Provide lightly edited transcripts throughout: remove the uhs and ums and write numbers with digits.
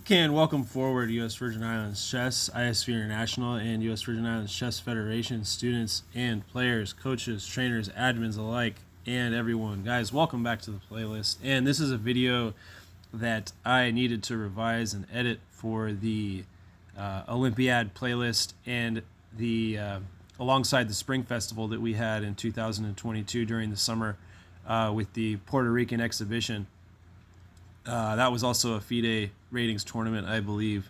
Okay, and welcome forward, U.S. Virgin Islands Chess, ISV International, and U.S. Virgin Islands Chess Federation students and players, coaches, trainers, admins alike, and everyone. Guys, welcome back to the playlist. And this is a video that I needed to revise and edit for the Olympiad playlist and the alongside the Spring Festival that we had in 2022 during the summer with the Puerto Rican exhibition. That was also a FIDE ratings tournament, I believe.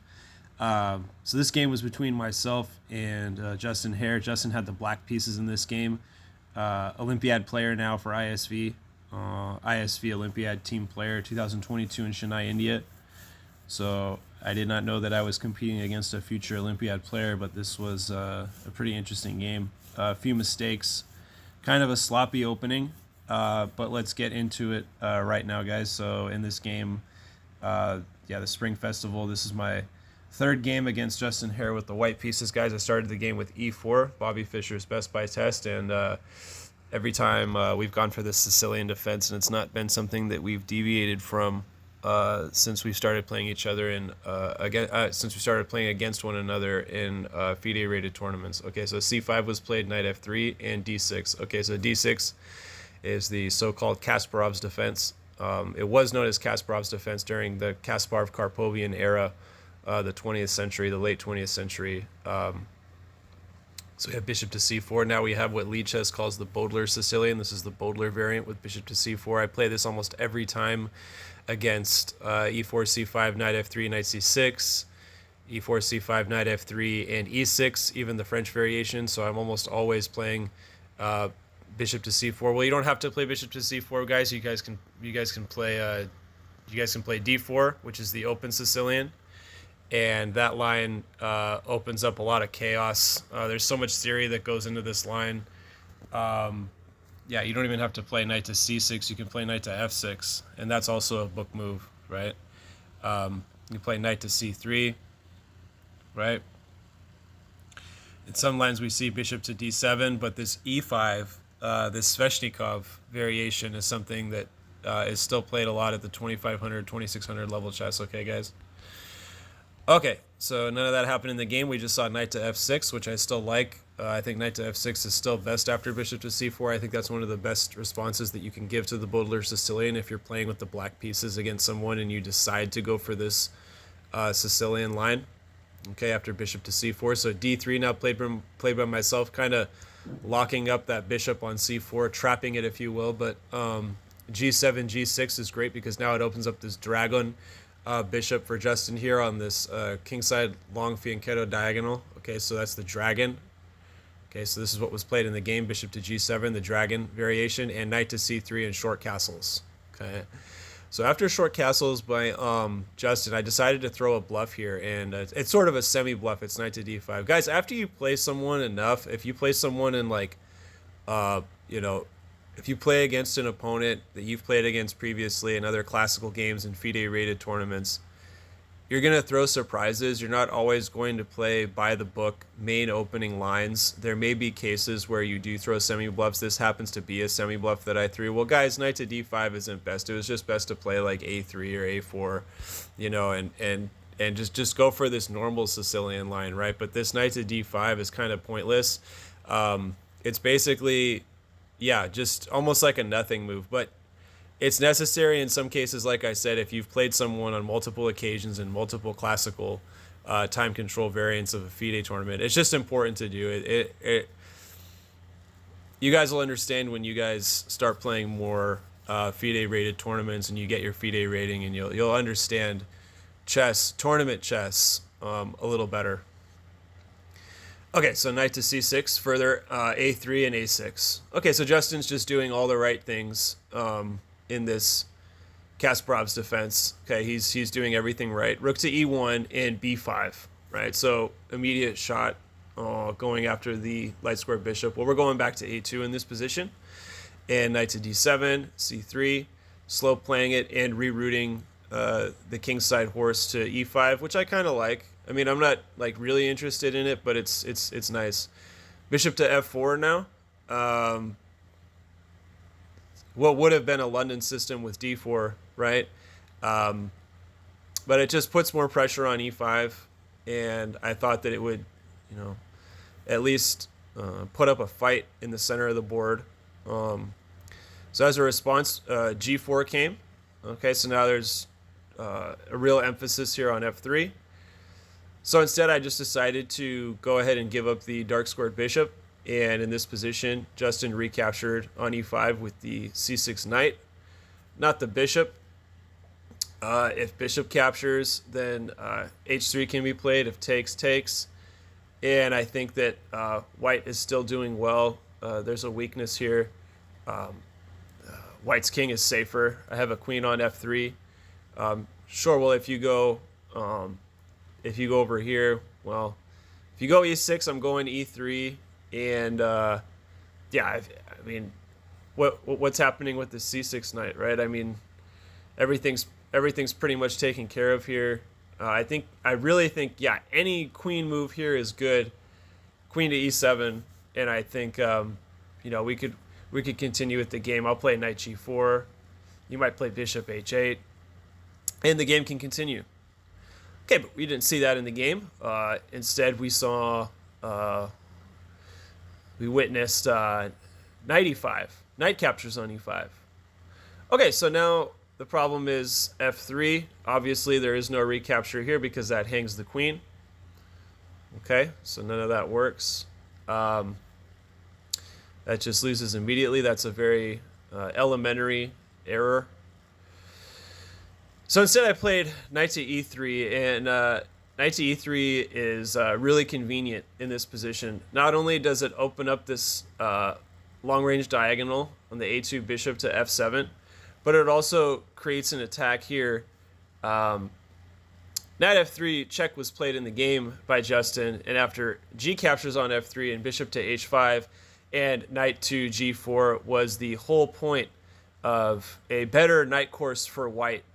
So this game was between myself and Justin Hare. Justin had the black pieces in this game. Olympiad player now for ISV. ISV Olympiad team player 2022 in Chennai, India. So I did not know that I was competing against a future Olympiad player, but this was a pretty interesting game. A few mistakes, kind of a sloppy opening. But let's get into it right now, guys. So in this game, the Spring Festival, this is my third game against Justin Hare with the white pieces, guys. I started the game with e4, Bobby Fischer's best by test, and every time we've gone for this Sicilian defense, and it's not been something that we've deviated from since we started playing each other since we started playing against one another in FIDE rated tournaments. Okay, so c5 was played, knight f3, and d6. Okay, so d6 is the so-called Kasparov's defense. It was known as Kasparov's defense during the Kasparov-Karpovian era, the 20th century, the late 20th century. So we have bishop to c4. Now we have what Lead Chess calls the Bodler Sicilian. This is the Bodler variant with bishop to c4. I play this almost every time against e4, c5, knight f3, knight c6, e4, c5, knight f3, and e6, even the French variation. So I'm almost always playing bishop to c4. Well, you don't have to play bishop to c4, guys. You guys can play d4, which is the open Sicilian, and that line opens up a lot of chaos. There's so much theory that goes into this line. You don't even have to play knight to c6. You can play knight to f6, and that's also a book move, right? You play knight to c3, right? In some lines we see bishop to d7, but this e5, this Sveshnikov variation is something that is still played a lot at the 2500, 2600 level chess. Okay, guys? Okay, so none of that happened in the game. We just saw knight to f6, which I still like. I think knight to f6 is still best after bishop to c4. I think that's one of the best responses that you can give to the Bodler Sicilian if you're playing with the black pieces against someone and you decide to go for this Sicilian line. Okay, after bishop to c4. So d3 now played by myself, kind of locking up that bishop on c4, trapping it, if you will. But g7, g6 is great because now it opens up this dragon bishop for Justin here on this kingside long fianchetto diagonal. Okay, so that's the dragon. Okay, so this is what was played in the game, bishop to g7, the dragon variation, and knight to c3 and short castles. Okay, so after short castles by Justin, I decided to throw a bluff here, and it's sort of a semi-bluff. It's knight to d5. Guys, after you play someone enough, if you play someone in like, if you play against an opponent that you've played against previously in other classical games and FIDE-rated tournaments, you're going to throw surprises. You're not always going to play by the book main opening lines. There may be cases where you do throw semi-bluffs. This happens to be a semi-bluff that I threw. Well, guys, knight to d5 isn't best. It was just best to play like a3 or a4, and just go for this normal Sicilian line, right? But this knight to d5 is kind of pointless. It's basically, just almost like a nothing move, but it's necessary in some cases, like I said, if you've played someone on multiple occasions in multiple classical time control variants of a FIDE tournament. It's just important to do it. You guys will understand when you guys start playing more FIDE-rated tournaments and you get your FIDE rating, and you'll understand tournament chess, a little better. Okay, so knight to c6, further a3 and a6. Okay, so Justin's just doing all the right things in this Kasparov's defense. Okay, he's doing everything right. Rook to e1 and b5, right? So immediate shot going after the light square bishop. Well, we're going back to a2 in this position. And knight to d7, c3, slow playing it and rerouting the kingside horse to e5, which I kind of like. I mean, I'm not like really interested in it, but it's nice. Bishop to f4 now. What would have been a London system with d4, right? But but it just puts more pressure on e5, and I thought that it would, at least put up a fight in the center of the board. So as a response, g4 came. Okay, so now there's a real emphasis here on f3. So instead, I just decided to go ahead and give up the dark squared bishop. And in this position, Justin recaptured on e5 with the c6 knight, not the bishop. If bishop captures, then h3 can be played. If takes. And I think that white is still doing well. There's a weakness here. White's king is safer. I have a queen on f3. Sure. Well, if you go over here, well, if you go e6, I'm going e3, and I mean, what's happening with the c6 knight, right? I mean, everything's pretty much taken care of here. I really think, any queen move here is good. Queen to e7, and I think we could continue with the game. I'll play knight g4. You might play bishop h8, and the game can continue. Okay, but we didn't see that in the game. Instead, we witnessed knight e5. Knight captures on e5. Okay, so now the problem is f3. Obviously, there is no recapture here because that hangs the queen. Okay, so none of that works. That just loses immediately. That's a very elementary error. So instead I played knight to e3, and knight to e3 is really convenient in this position. Not only does it open up this long-range diagonal on the a2 bishop to f7, but it also creates an attack here. Knight f3 check was played in the game by Justin, and after g captures on f3 and bishop to h5 and knight to g4 was the whole point of a better knight course for white.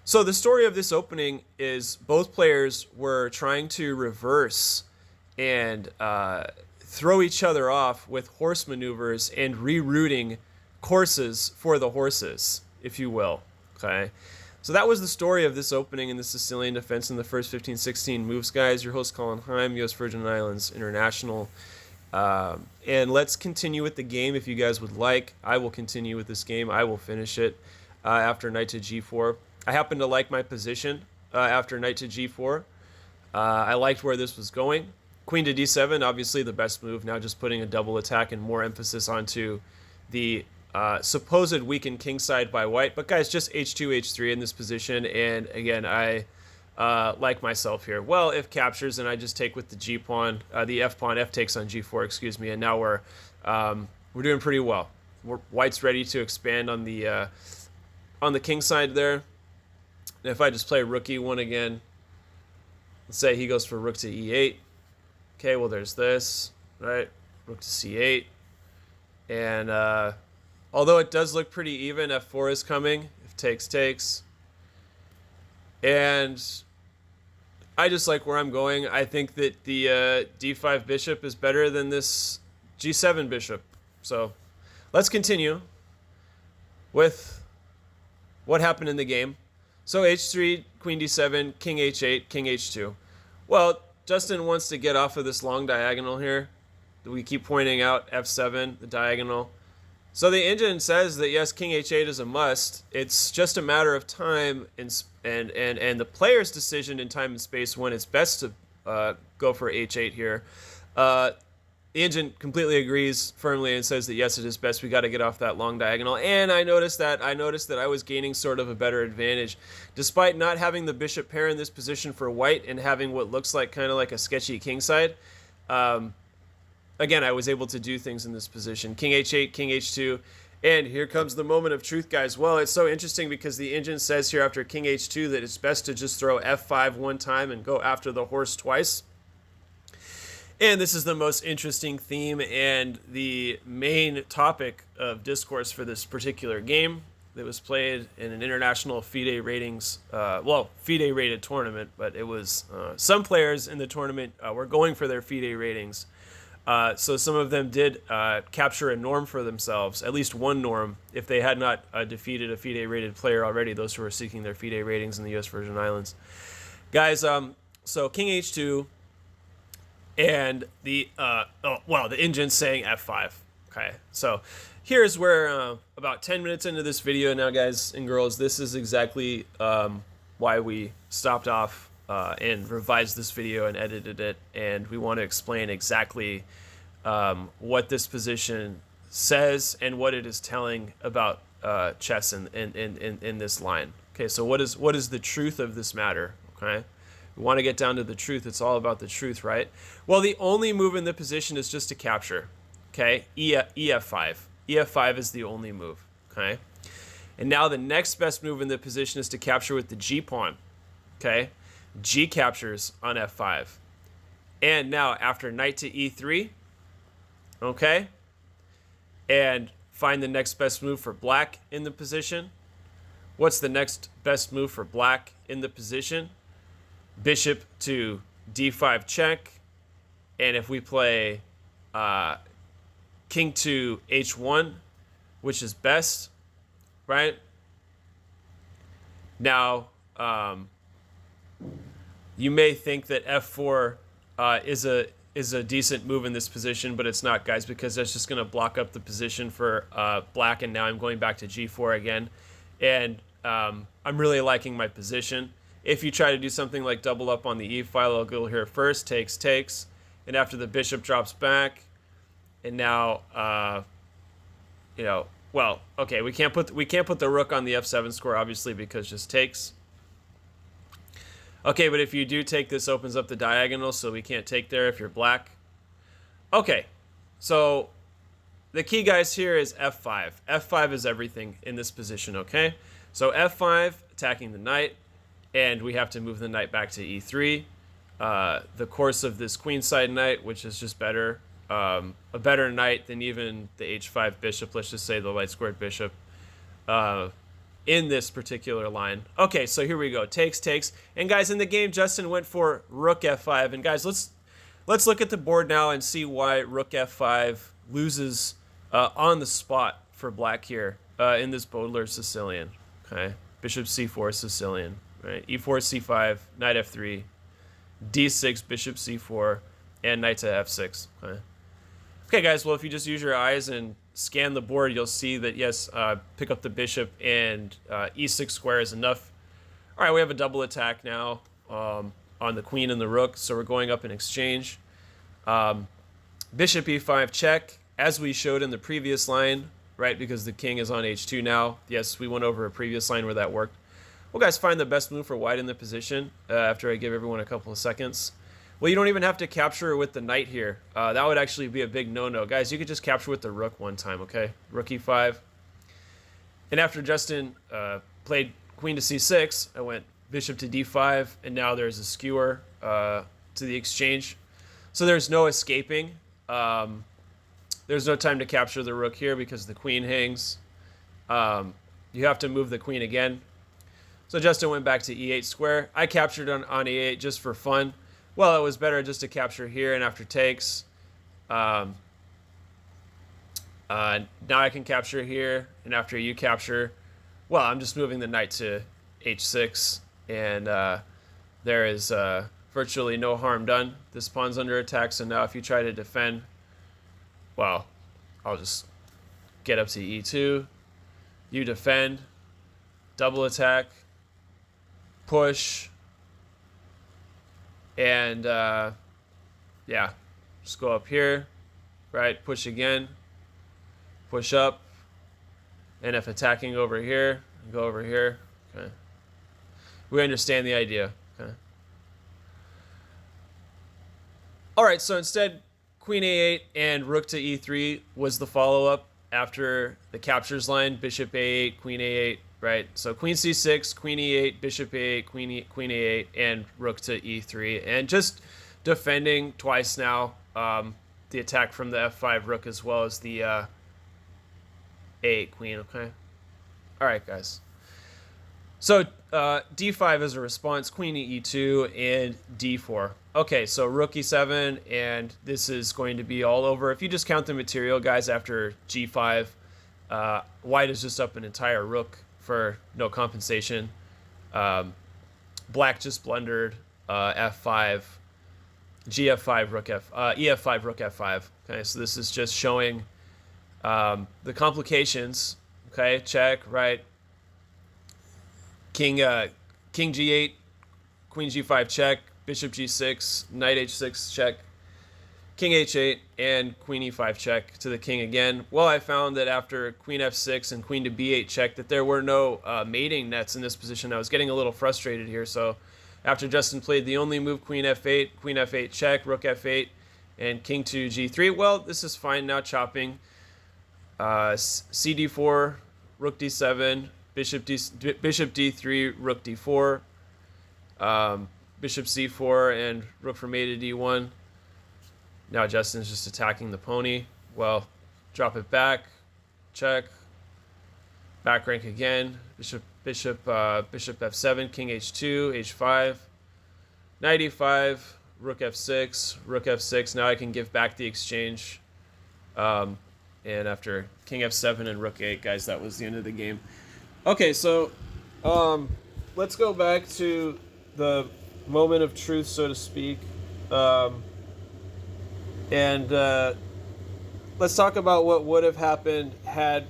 So the story of this opening is both players were trying to reverse and throw each other off with horse maneuvers and rerouting courses for the horses, if you will. Okay, so that was the story of this opening in the Sicilian defense in the first 15-16 moves, guys. Your host, Colin Heim, U.S. Virgin Islands International. And let's continue with the game if you guys would like. I will continue with this game. I will finish it after knight to g4. I happen to like my position after knight to g4. I liked where this was going. Queen to d7, obviously the best move. Now just putting a double attack and more emphasis onto the supposed weakened king side by white. But guys, just h2, h3 in this position. And again, I like myself here. Well, if captures, then I just take with the g pawn, the f pawn. F takes on g4, excuse me. And now we're doing pretty well. White's ready to expand on the king side there. And if I just play rook e1 again, let's say he goes for rook to e8. Okay, well there's this, right? Rook to c8, and although it does look pretty even, f4 is coming. If takes. And I just like where I'm going. I think that the d5 bishop is better than this g7 bishop. So let's continue with what happened in the game. So h3, queen d7, king h8, king h2. Well, Justin wants to get off of this long diagonal here. We keep pointing out f7, the diagonal. So the engine says that yes, king h8 is a must. It's just a matter of time and the player's decision in time and space when it's best to go for h8 here. The engine completely agrees firmly and says that yes, it is best. We got to get off that long diagonal. And I noticed that I was gaining sort of a better advantage, despite not having the bishop pair in this position for white and having what looks like kind of like a sketchy king side. Again, I was able to do things in this position. King h8, king h2. And here comes the moment of truth, guys. Well, it's so interesting because the engine says here after king h2 that it's best to just throw f5 one time and go after the horse twice. And this is the most interesting theme and the main topic of discourse for this particular game that was played in an international FIDE ratings, FIDE rated tournament, but it was some players in the tournament were going for their FIDE ratings. So some of them did capture a norm for themselves, at least one norm, if they had not defeated a FIDE rated player already, those who are seeking their FIDE ratings in the US Virgin Islands. Guys, so King H2 and the engine's saying F5. Okay, so here's where about 10 minutes into this video now, guys and girls, this is exactly why we stopped off and revised this video and edited it, and we want to explain exactly what this position says and what it is telling about chess in this line. Okay, so what is the truth of this matter? Okay, we want to get down to the truth. It's all about the truth, right? Well, the only move in the position is just to capture. Okay, EF5. EF5 is the only move. Okay, and now the next best move in the position is to capture with the G pawn. Okay, G captures on F5. And now after knight to E3, okay, and find the next best move for black in the position. What's the next best move for black in the position? Bishop to D5 check. And if we play king to H1, which is best, right? Now, you may think that F4 is a decent move in this position, but it's not, guys, because that's just going to block up the position for black. And now I'm going back to G4 again, and I'm really liking my position. If you try to do something like double up on the E file, I'll go here first, takes, and after the bishop drops back, and now well, okay, we can't put the rook on the F7 square, obviously, because just takes. Okay, but if you do take, this opens up the diagonal, so we can't take there if you're black. Okay, so the key, guys, here is F5. F5 is everything in this position, okay? So F5, attacking the knight, and we have to move the knight back to E3. The course of this queenside knight, which is just better, a better knight than even the H5 bishop, let's just say the light squared bishop, in this particular line. Okay, so here we go. Takes. And guys, in the game, Justin went for rook F5. And guys, let's look at the board now and see why rook F5 loses on the spot for black here in this Baudelaire Sicilian. Okay, bishop C4 Sicilian, right? E4 C5, knight F3, D6, bishop C4, and knight to F6. Okay. Okay, guys, well, if you just use your eyes and scan the board, you'll see that, yes, pick up the bishop, and E6 square is enough. All right, we have a double attack now on the queen and the rook, so we're going up in exchange. Bishop E5 check, as we showed in the previous line, right, because the king is on H2 now. Yes, we went over a previous line where that worked. Well, guys, find the best move for white in the position after I give everyone a couple of seconds. Well, you don't even have to capture with the knight here. That would actually be a big no-no. Guys, you could just capture with the rook one time, okay? Rook E5. And after Justin played queen to C6, I went bishop to D5, and now there's a skewer to the exchange. So there's no escaping. There's no time to capture the rook here because the queen hangs. You have to move the queen again. So Justin went back to E8 square. I captured on E8 just for fun. Well, it was better just to capture here, and after takes, now I can capture here, and after you capture, well, I'm just moving the knight to H6, and there is virtually no harm done. This pawn's under attack, so now if you try to defend, well, I'll just get up to E2, you defend, double attack, push, and yeah, just go up here, right, push again, push up, and if attacking over here, go over here. Okay, we understand the idea. Okay, all right, so instead queen A8 and rook to E3 was the follow-up after the captures line, bishop A8, queen A8, right? So queen C6, queen E8, bishop A8, queen A8, and rook to E3. And just defending twice now, the attack from the F5 rook as well as the A8 queen, okay? All right, guys. So d5 is a response, queen to e2, and d4. Okay, so rook e7, and this is going to be all over. If you just count the material, guys, after g5, white is just up an entire rook for no compensation. Black just blundered f5, gf5, rook ef5, rook f5. Okay, so this is just showing the complications. Okay, check, right? King g8, queen g5 check, bishop g6, knight h6 check, king h8, and queen e5 check to the king again. Well, I found that after queen f6 and queen to b8 check that there were no mating nets in this position. I was getting a little frustrated here, so after Justin played the only move, queen f8 check, rook f8, and king to g3. Well, this is fine now, chopping. cd4, rook d7, bishop d3, rook d4, bishop c4, and rook from a to d1. Now Justin's just attacking the pony. Well, drop it back, check, back rank again, bishop f7, king h2, h5, knight e5, rook f6. Now I can give back the exchange. And after king f7 and rook 8, guys, that was the end of the game. Okay, so let's go back to the moment of truth, so to speak. And let's talk about what would have happened had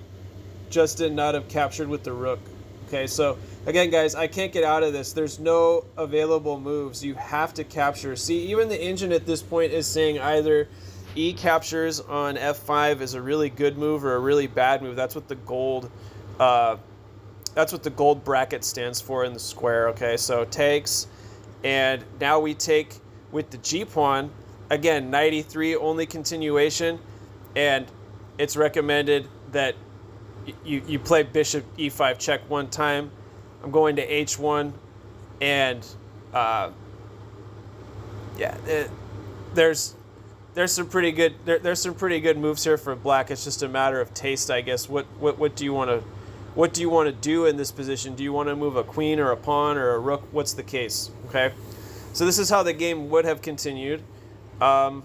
Justin not have captured with the rook. Okay, so again, guys, I can't get out of this. There's no available moves. You have to capture. See, even the engine at this point is saying either E captures on f5 is a really good move or a really bad move. That's what the gold bracket stands for in the square. Okay, so takes, and now we take with the G pawn. Again, knight e3, only continuation, and it's recommended that you play bishop e5 check one time. I'm going to h1, and there's some pretty good there's some pretty good moves here for black. It's just a matter of taste, I guess. What do you want to do in this position? Do you want to move a queen or a pawn or a rook? What's the case? Okay, so this is how the game would have continued. Again,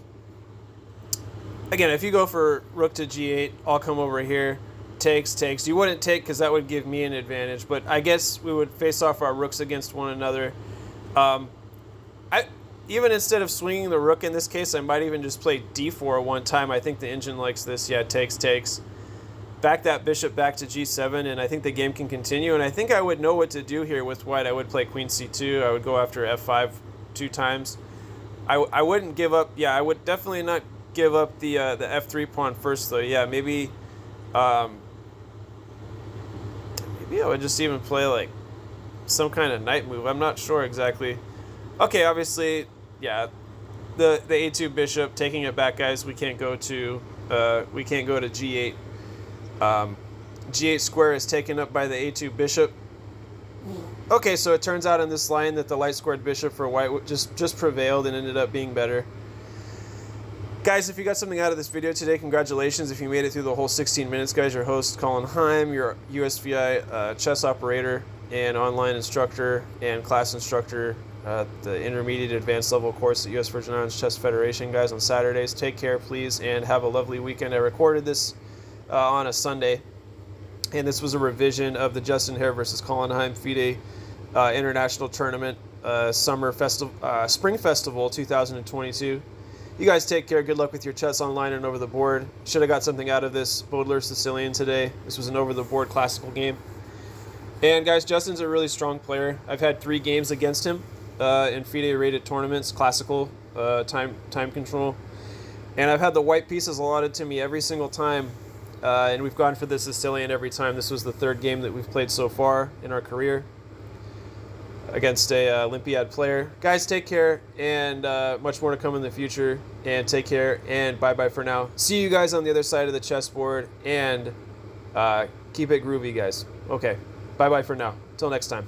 if you go for rook to g8, I'll come over here. Takes. You wouldn't take because that would give me an advantage, but I guess we would face off our rooks against one another. Even instead of swinging the rook in this case, I might even just play d4 one time. I think the engine likes this. Yeah, takes. Back that bishop back to g7, and I think the game can continue. And I think I would know what to do here with white. I would play queen c2. I would go after f5 two times. I wouldn't give up. Yeah, I would definitely not give up the f3 pawn first, though. Yeah, maybe I would just even play like some kind of knight move. I'm not sure exactly. Okay, obviously, yeah, the a2 bishop, taking it back, guys. We can't go to g8. G8 square is taken up by the a2 bishop. Okay, so it turns out in this line that the light squared bishop for white just prevailed and ended up being better. Guys, if you got something out of this video today, congratulations. If you made it through the whole 16 minutes, guys, your host, Colin Heim, your USVI chess operator and online instructor and class instructor at the intermediate advanced level course at US Virgin Islands Chess Federation, guys, on Saturdays. Take care, please, and have a lovely weekend. I recorded this on a Sunday, and this was a revision of the Justin Hare versus Colin Heim FIDE International Tournament Spring Festival 2022. You guys take care. Good luck with your chess online and over the board. Should have got something out of this Baudelaire Sicilian today. This was an over-the-board classical game. And guys, Justin's a really strong player. I've had 3 games against him in FIDE-rated tournaments, classical time control. And I've had the white pieces allotted to me every single time. And we've gone for the Sicilian every time. This was the 3rd game that we've played so far in our career against a Olympiad player. Guys, take care, and much more to come in the future. And take care, and bye-bye for now. See you guys on the other side of the chessboard, and keep it groovy, guys. Okay, bye-bye for now. Till next time.